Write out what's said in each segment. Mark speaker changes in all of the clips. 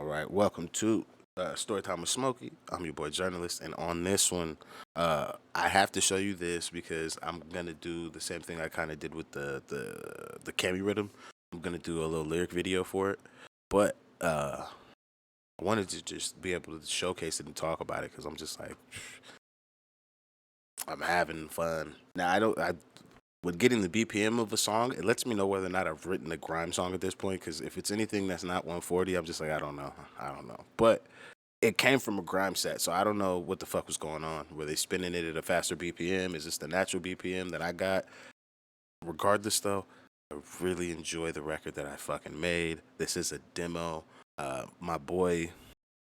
Speaker 1: right, welcome to Story Time with Smokey. I'm your boy Jurnalist, and on this one, I have to show you this because I'm gonna do the same thing I kind of did with the Cammy rhythm. I'm gonna do a little lyric video for it, but I wanted to just be able to showcase it and talk about it because I'm just like I'm having fun. Now I don't. I with getting the BPM of a song, it lets me know whether or not I've written a grime song at this point. Because if it's anything that's not 140, I'm just like I don't know. I don't know. But it came from a grime set, so I don't know what the fuck was going on. Were they spinning it at a faster BPM? Is this the natural BPM that I got? Regardless, though, I really enjoy the record that I fucking made. This is a demo. My boy,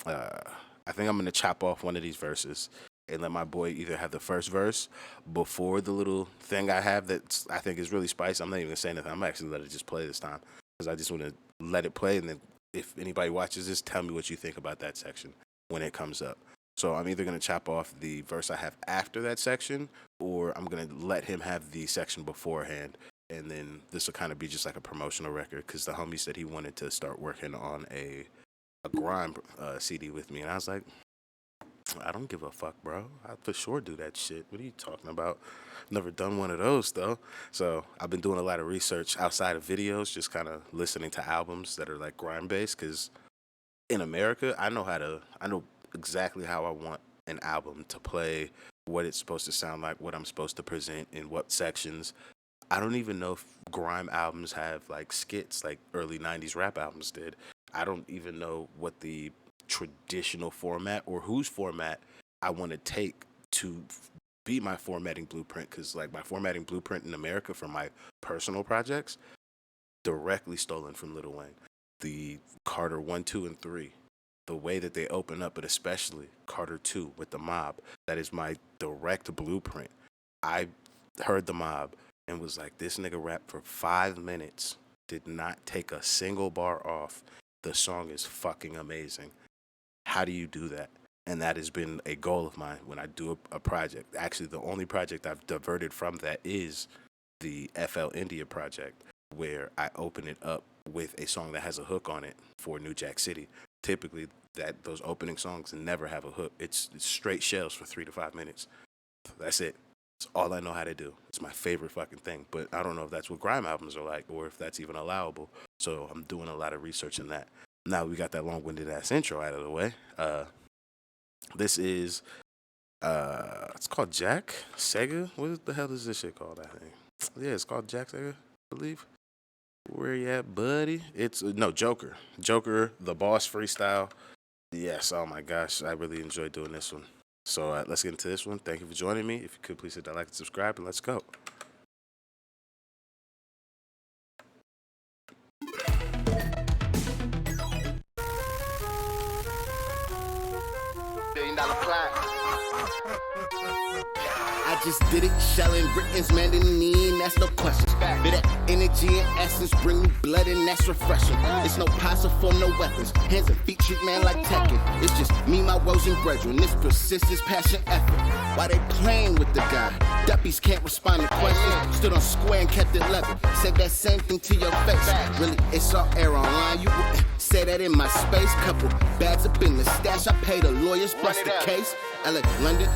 Speaker 1: uh, I think I'm gonna chop off one of these verses and let my boy either have the first verse before the little thing I have that I think is really spicy. I'm not even gonna say anything. I'm actually let it just play this time because I just want to let it play, and then if anybody watches this, tell me what you think about that section when it comes up. So I'm either gonna chop off the verse I have after that section, or I'm gonna let him have the section beforehand, and then this will kind of be just like a promotional record because the homie said he wanted to start working on a grime CD with me, and I was like, I don't give a fuck, bro. I for sure do that shit. What are you talking about? Never done one of those though. So I've been doing a lot of research outside of videos, just kind of listening to albums that are like grime based. Because in America, I know exactly how I want an album to play, what it's supposed to sound like, what I'm supposed to present in what sections. I don't even know if grime albums have like skits like early 90s rap albums did. I don't even know what the traditional format or whose format I want to take to be my formatting blueprint because like my formatting blueprint in America for my personal projects directly stolen from Lil Wayne. The Carter 1, 2, and 3, the way that they open up, but especially Carter 2 with the mob, that is my direct blueprint. I heard the mob and was like, this nigga rapped for 5 minutes, did not take a single bar off. The song is fucking amazing. How do you do that? And that has been a goal of mine when I do a project. Actually, the only project I've diverted from that is the FL India project, where I open it up with a song that has a hook on it for New Jack City. Typically, that those opening songs never have a hook. It's straight shells for 3 to 5 minutes. That's it. It's all I know how to do. It's my favorite fucking thing. But I don't know if that's what grime albums are like or if that's even allowable. So I'm doing a lot of research in that. Now we got that long-winded ass intro out of the way. This is it's called Jack Sega. What the hell is this shit called? I think. Yeah, it's called Jack Sega, I believe. Where you at, buddy? It's no Joker. Joker, the boss freestyle. Yes. Oh my gosh, I really enjoyed doing this one. So let's get into this one. Thank you for joining me. If you could please hit that like and subscribe, and let's go.
Speaker 2: $1 billion plan.
Speaker 3: I just did it, shelling Britain's man didn't need, that's no question. Bit of energy and essence, bring me blood and that's refreshing. It's no possible, no weapons, hands and feet treat man like Tekken. It's just me, my woes and brethren, this persistence, passion, effort. Why they playing with the guy? Duppies can't respond to questions, stood on square and kept it level. Said that same thing to your face, really it's all air online. You say that in my space, couple bags up in the stash, I paid the lawyers, bust the case. LA, London,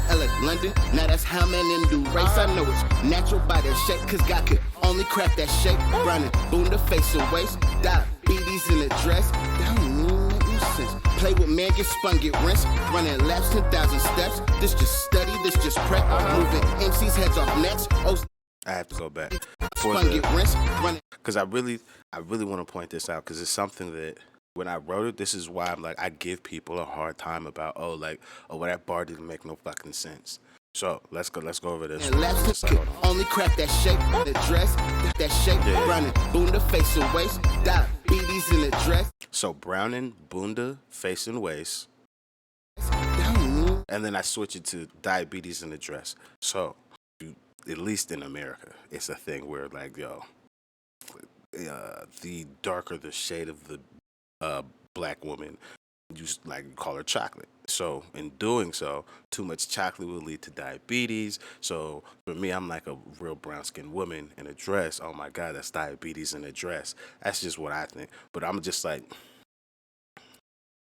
Speaker 3: now that's how men in do race. I know it's natural by their shape, cause God could only crack that shape. Running, boom the face and waist, diabetes in the dress. That don't even make no sense. Play with man, get spun, get rinsed. Running laps, 10,000 steps. This just study, this just prep. Moving MC's heads off necks. Oh,
Speaker 1: I have to go back
Speaker 3: spun, get rinsed. Running.
Speaker 1: because I really want to point this out because it's something that when I wrote it, this is why I'm like I give people a hard time about well that bar didn't make no fucking sense. So let's go over this.
Speaker 3: And laps could only crack that shape, the dress, that shape.
Speaker 1: Yeah.
Speaker 3: Running, boom the face and waist. Diabetes in the dress.
Speaker 1: So Browning, Bunda, face and waist, and then I switch it to diabetes in the dress. So at least in America, it's a thing where like the darker the shade of the black woman, you like call her chocolate. So in doing so, too much chocolate will lead to diabetes. So for me, I'm like a real brown skinned woman in a dress. Oh my God, that's diabetes in a dress. That's just what I think. But I'm just like,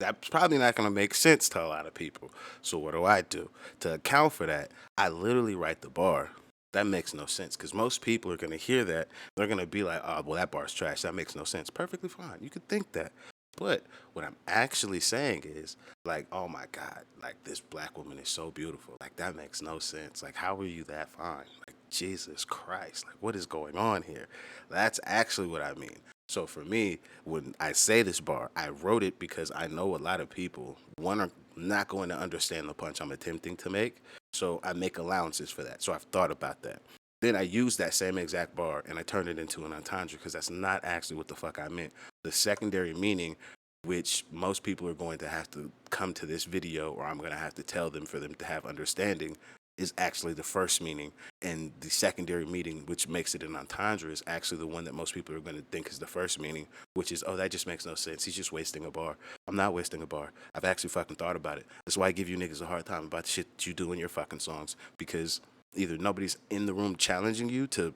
Speaker 1: That's probably not going to make sense to a lot of people. So what do I do? To account for that, I literally write the bar. That makes no sense because most people are going to hear that. They're going to be like, oh, well, that bar's trash. That makes no sense. Perfectly fine. You could think that. But what I'm actually saying is, like, oh my God, like, this black woman is so beautiful. Like, that makes no sense. Like, how are you that fine? Like, Jesus Christ. Like, what is going on here? That's actually what I mean. So for me, when I say this bar, I wrote it because I know a lot of people, one, are not going to understand the punch I'm attempting to make. So I make allowances for that. So I've thought about that. Then I use that same exact bar and I turn it into an entendre because that's not actually what the fuck I meant. The secondary meaning, which most people are going to have to come to this video or I'm going to have to tell them for them to have understanding, is actually the first meaning. And the secondary meaning, which makes it an entendre, is actually the one that most people are going to think is the first meaning, which is, oh, that just makes no sense. He's just wasting a bar. I'm not wasting a bar. I've actually fucking thought about it. That's why I give you niggas a hard time about the shit that you do in your fucking songs, because either nobody's in the room challenging you to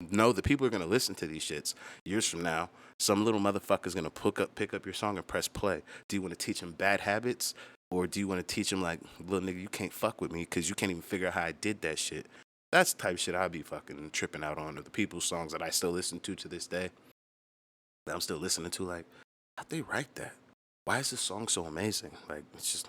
Speaker 1: know that people are going to listen to these shits years from now. Some little motherfucker's going to pick up your song and press play. Do you want to teach him bad habits? Or do you want to teach him, like, little nigga, you can't fuck with me because you can't even figure out how I did that shit? That's the type of shit I'd be fucking tripping out on. Or the people's songs that I still listen to this day, that I'm still listening to, like, how'd they write that? Why is this song so amazing? Like, it's just,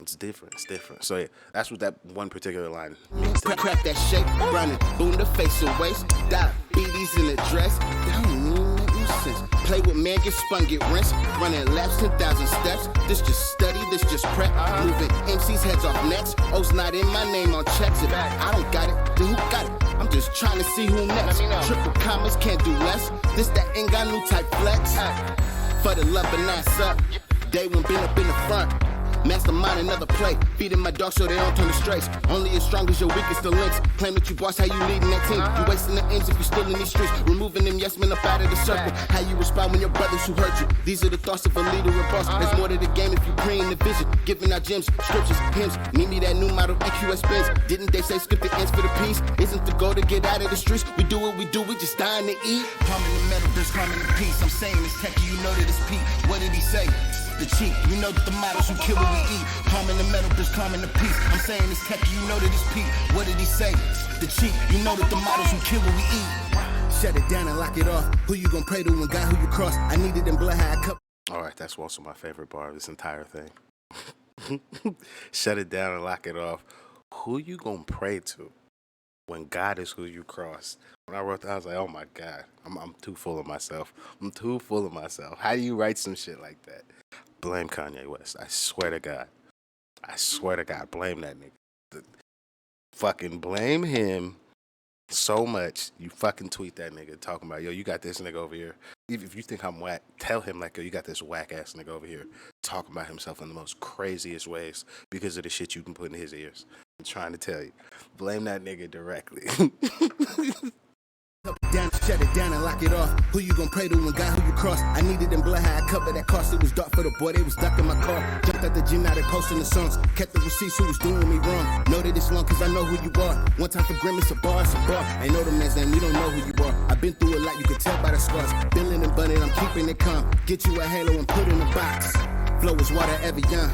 Speaker 1: it's different. It's different. So, yeah, that's what that one particular line means to me.
Speaker 3: Crack that shape, running, boom the face and waist, diabetes in the dress. That don't even make no sense. Play with man, get spun, get rinsed. Running laps, 10,000 steps. This just study, this just prep. Moving MC's heads off necks. O's not in my name on checks. If I don't got it, then who got it? I'm just trying to see who next. Triple commas, can't do less. This that ain't got new type flex. For the love and ass up. Day one been up in the front. Mastermind another play. Feeding my dog so they don't turn to strays. Only as strong as your weakest the links. Claim that you boss, how you leading that team. You wasting the ends if you still in these streets. Removing them yes men up out of the circle. How you respond when your brothers who hurt you. These are the thoughts of a leader and boss. There's more to the game if you praying the vision. Giving out gems, scriptures, hymns. Need me that new model EQS Benz. Didn't they say skip the ends for the peace? Isn't the goal to get out of the streets? We do what we do, we just dying to eat. Palm in the metal, there's calm in the peace. I'm saying it's techie, you know that it's Pete. What did he say? The cheap, you know that the models who kill what we eat. Palm in the metal, bitch, calm in the peace. I'm saying it's techie, you know that it's Pete. What did he say? The cheap, you know that the models who kill what we eat. Shut it down and lock it off. Who you gonna pray to when God who you cross? I needed them blood high cup.
Speaker 1: All right, that's also my favorite bar of this entire thing. Shut it down and lock it off. Who you gonna pray to when God is who you cross? When I wrote that, I was like, oh my God, I'm too full of myself. I'm too full of myself. How do you write some shit like that? Blame Kanye West. I swear to God. I swear to God. Blame that nigga. Fucking blame him so much. You fucking tweet that nigga talking about, yo, you got this nigga over here. If you think I'm whack, tell him, like, yo, you got this whack ass nigga over here talking about himself in the most craziest ways because of the shit you can put in his ears. I'm trying to tell you. Blame that nigga directly.
Speaker 3: Down, shut it down and lock it off. Who you gonna pray to when God who you cross? I needed them blood high cover that cost. It was dark for the boy, they was stuck in my car. Jumped out the gym, now they posting the songs. Kept the receipts who was doing me wrong. Know that it's long cause I know who you are. One time for Grim, it's a bar, it's a bar. Ain't know the man's name, we don't know who you are. I've been through a lot, you can tell by the scars. Billing and bunning, I'm keeping it calm. Get you a halo and put in a box. Flow is water every young.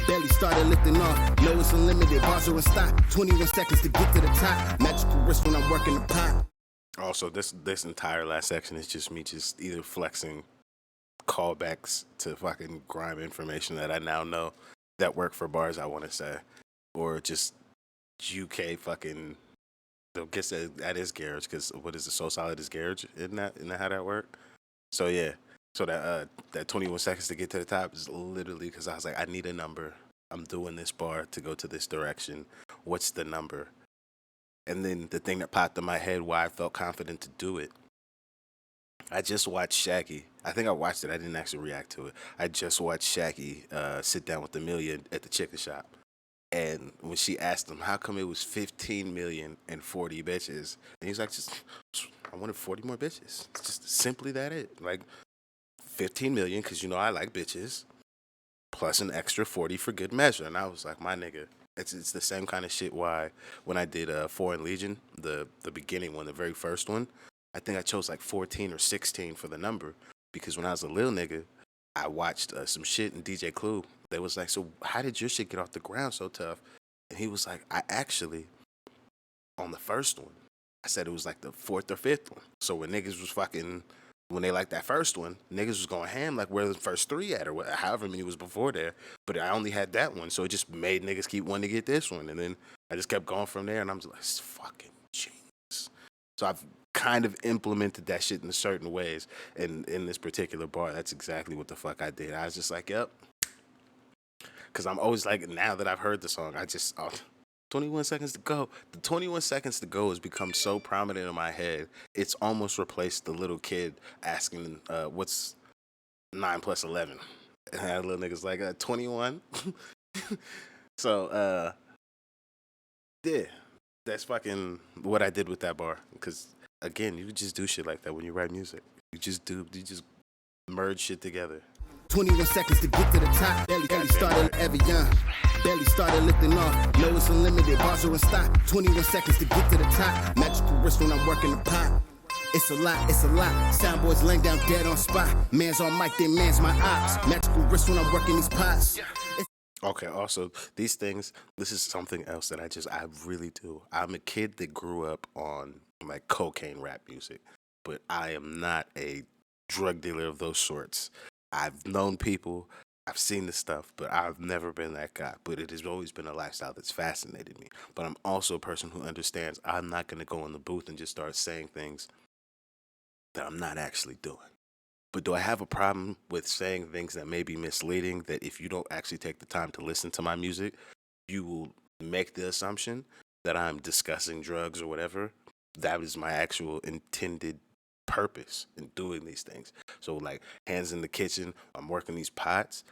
Speaker 3: Belly started lifting off. No, it's unlimited, bars are in stock. 21 seconds to get to the top. Magical wrist when I'm working the pot.
Speaker 1: Also, this entire last section is just me just either flexing callbacks to fucking grime information that I now know that work for bars I want to say, or just UK fucking. I guess that is garage because what is it? So solid is garage. Isn't that how that work? So yeah, so that 21 seconds to get to the top is literally because I was like, I need a number. I'm doing this bar to go to this direction. What's the number? And then the thing that popped in my head why I felt confident to do it. I just watched Shaggy. I think I watched it. I didn't actually react to it. I just watched Shaggy sit down with Amelia at the chicken shop. And when she asked him, how come it was 15 million and 40 bitches? And he's like, I wanted 40 more bitches. It's just simply that it. Like, 15 million, because you know I like bitches, plus an extra 40 for good measure. And I was like, my nigga. It's the same kind of shit why when I did Foreign Legion, the beginning one, the very first one, I think I chose like 14 or 16 for the number because when I was a little nigga, I watched some shit in DJ Clue. They was like, so how did your shit get off the ground so tough? And he was like, I actually, on the first one, I said it was like the fourth or fifth one. So when niggas was fucking, when they liked that first one, niggas was going ham like where the first three at or however many was before there. But I only had that one. So it just made niggas keep wanting to get this one. And then I just kept going from there and I'm just like, it's fucking genius. So I've kind of implemented that shit in certain ways. And in this particular bar, that's exactly what the fuck I did. I was just like, yep. Because I'm always like, now that I've heard the song, I just, 21 seconds to go. The 21 seconds to go has become so prominent in my head, it's almost replaced the little kid asking, what's 9 plus 11? And that little nigga's like, 21? So, yeah, that's fucking what I did with that bar. Because, again, you just do shit like that when you write music. You just merge shit together.
Speaker 3: 21 seconds to get to the top. Barely started ever young. Barely started lifting off. No, it's unlimited. Bars are in stock. 21 seconds to get to the top. Magical wrist when I'm working the pot. It's a lot, it's a lot. Sound boys laying down dead on spot. Man's on mic, then man's my ops. Magical wrist when I'm working these pots.
Speaker 1: Okay, also, these things, this is something else that I really do. I'm a kid that grew up on, like, cocaine rap music, but I am not a drug dealer of those sorts. I've known people, I've seen the stuff, but I've never been that guy. But it has always been a lifestyle that's fascinated me. But I'm also a person who understands I'm not going to go in the booth and just start saying things that I'm not actually doing. But do I have a problem with saying things that may be misleading, that if you don't actually take the time to listen to my music, you will make the assumption that I'm discussing drugs or whatever? That is my actual intended purpose in doing these things. So, like, hands in the kitchen, I'm working these pots.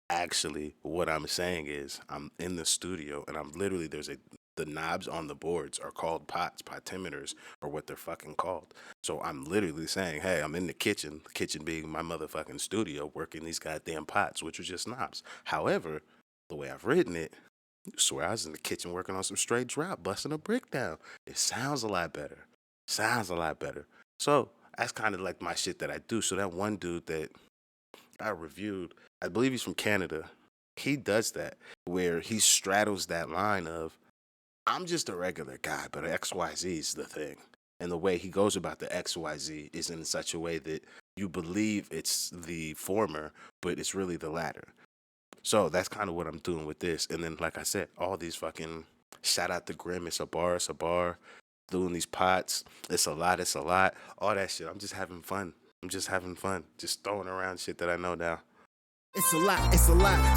Speaker 1: Actually, what I'm saying is I'm in the studio and I'm literally, the knobs on the boards are called pots, potimeters, or what they're fucking called. So I'm literally saying, hey, I'm in the kitchen being my motherfucking studio, working these goddamn pots, which are just knobs. However, the way I've written it, you swear I was in the kitchen working on some straight drop, busting a brick down. It sounds a lot better. So that's kind of like my shit that I do. So that one dude that I reviewed, I believe he's from Canada, he does that, where he straddles that line of, I'm just a regular guy, but XYZ is the thing. And the way he goes about the XYZ is in such a way that you believe it's the former, but it's really the latter. So that's kind of what I'm doing with this. And then, like I said, all these fucking, shout out to Grim, it's a bar. Doing these pots, it's a lot. All that shit. I'm just having fun. Just throwing around shit that I know now.
Speaker 3: It's a lot.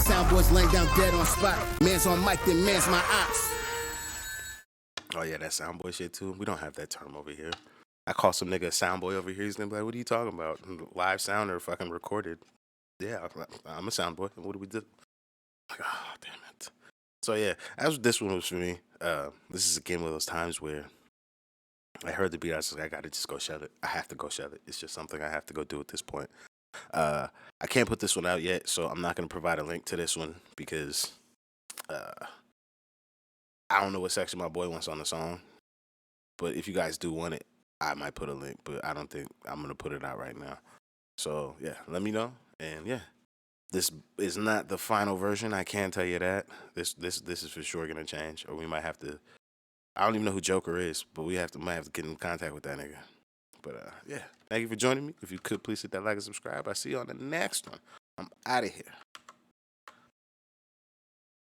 Speaker 3: Sound boys laying down dead on spot. Man's on mic, then man's my ops.
Speaker 1: Oh yeah, that soundboy shit too. We don't have that term over here. I call some nigga a soundboy over here. He's gonna be like, "What are you talking about? Live sound or fucking recorded?" Yeah, I'm a soundboy. What do we do? Like, oh damn it. So yeah, as this one was for me. This is again one of those times where I heard the beat. I was like, I gotta just go shut it. I have to go shut it. It's just something I have to go do at this point. I can't put this one out yet, so I'm not gonna provide a link to this one because I don't know what section my boy wants on the song, but if you guys do want it, I might put a link, but I don't think I'm gonna put it out right now. So yeah, let me know. And yeah, this is not the final version. I can tell you that. This is for sure gonna change, or we might have to. I don't even know who Joker is, but might have to get in contact with that nigga. But yeah, thank you for joining me. If you could please hit that like and subscribe. I see you on the next one. I'm out of here.